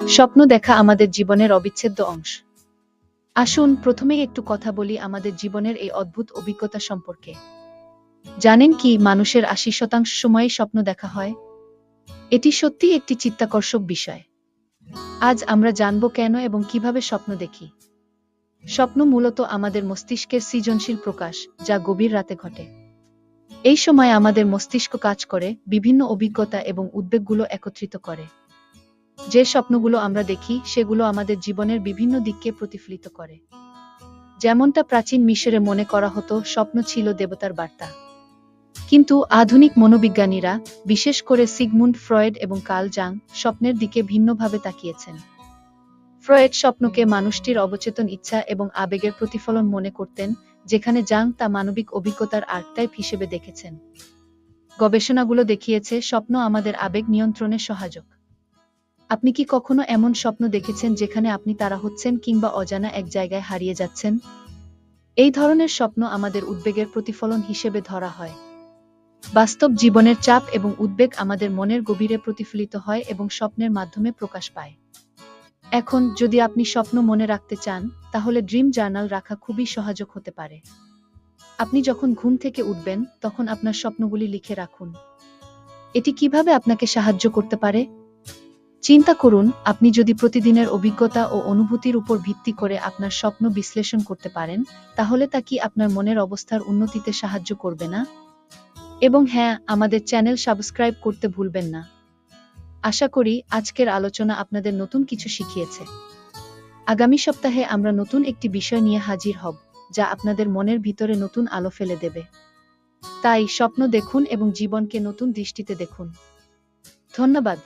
স্বপ্ন দেখা আমাদের জীবনের অবিচ্ছেদ্য অংশ। আসুন প্রথমেই একটু কথা বলি আমাদের জীবনের এই অদ্ভুত অভিজ্ঞতা সম্পর্কে। জানেন কি, মানুষের ৮০% সময়েই স্বপ্ন দেখা হয়? এটি সত্যিই একটি চিত্তাকর্ষক বিষয়। আজ আমরা জানব কেন এবং কিভাবে স্বপ্ন দেখি। স্বপ্ন মূলত আমাদের মস্তিষ্কের সৃজনশীল প্রকাশ, যা গভীর রাতে ঘটে। এই সময় আমাদের মস্তিষ্ক কাজ করে, বিভিন্ন অভিজ্ঞতা এবং উদ্বেগগুলো একত্রিত করে। যে স্বপ্নগুলো আমরা দেখি সেগুলো আমাদের জীবনের বিভিন্ন দিককে প্রতিফলিত করে। যেমনটা প্রাচীন মিশরে মনে করা হতো স্বপ্ন ছিল দেবতার বার্তা। কিন্তু আধুনিক মনোবিজ্ঞানীরা, বিশেষ করে সিগমুন্ড ফ্রয়েড এবং কার্ল জাং, স্বপ্নের দিকে ভিন্নভাবে তাকিয়েছেন। ফ্রয়েড স্বপ্নকে মানুষটির অবচেতন ইচ্ছা এবং আবেগের প্রতিফলন মনে করতেন, যেখানে জাং তা মানবিক অভিজ্ঞতার আর্কটাইপ হিসেবে দেখেছেন। গবেষণাগুলো দেখিয়েছে স্বপ্ন আমাদের আবেগ নিয়ন্ত্রণে সহায়ক। আপনি কি কখনো এমন স্বপ্ন দেখেছেন যেখানে আপনি তাড়া হচ্ছেন কিংবা অজানা এক জায়গায় হারিয়ে যাচ্ছেন? এই ধরনের স্বপ্ন আমাদের উদ্বেগের প্রতিফলন হিসেবে ধরা হয়। বাস্তব জীবনের চাপ এবং উদ্বেগ আমাদের মনের গভীরে প্রতিফলিত হয় এবং স্বপ্নের মাধ্যমে প্রকাশ পায়। এখন যদি আপনি স্বপ্ন মনে রাখতে চান, তাহলে ড্রিম জার্নাল রাখা খুবই সহায়ক হতে পারে। আপনি যখন ঘুম থেকে উঠবেন, তখন আপনার স্বপ্নগুলি লিখে রাখুন। এটি কিভাবে আপনাকে সাহায্য করতে পারে? চিন্তা করুন, আপনি যদি প্রতিদিনের অভিজ্ঞতা ও অনুভূতির উপর ভিত্তি করে আপনার স্বপ্ন বিশ্লেষণ করতে পারেন, তাহলে তা কি আপনার মনের অবস্থার উন্নতিতে সাহায্য করবে না? এবং হ্যাঁ, আমাদের চ্যানেল সাবস্ক্রাইব করতে ভুলবেন না। আশা করি আজকের আলোচনা আপনাদের নতুন কিছু শিখিয়েছে। আগামী সপ্তাহে আমরা নতুন একটি বিষয় নিয়ে হাজির হব, যা আপনাদের মনের ভিতরে নতুন আলো ফেলে দেবে। তাই স্বপ্ন দেখুন এবং জীবনকে নতুন দৃষ্টিতে দেখুন। ধন্যবাদ।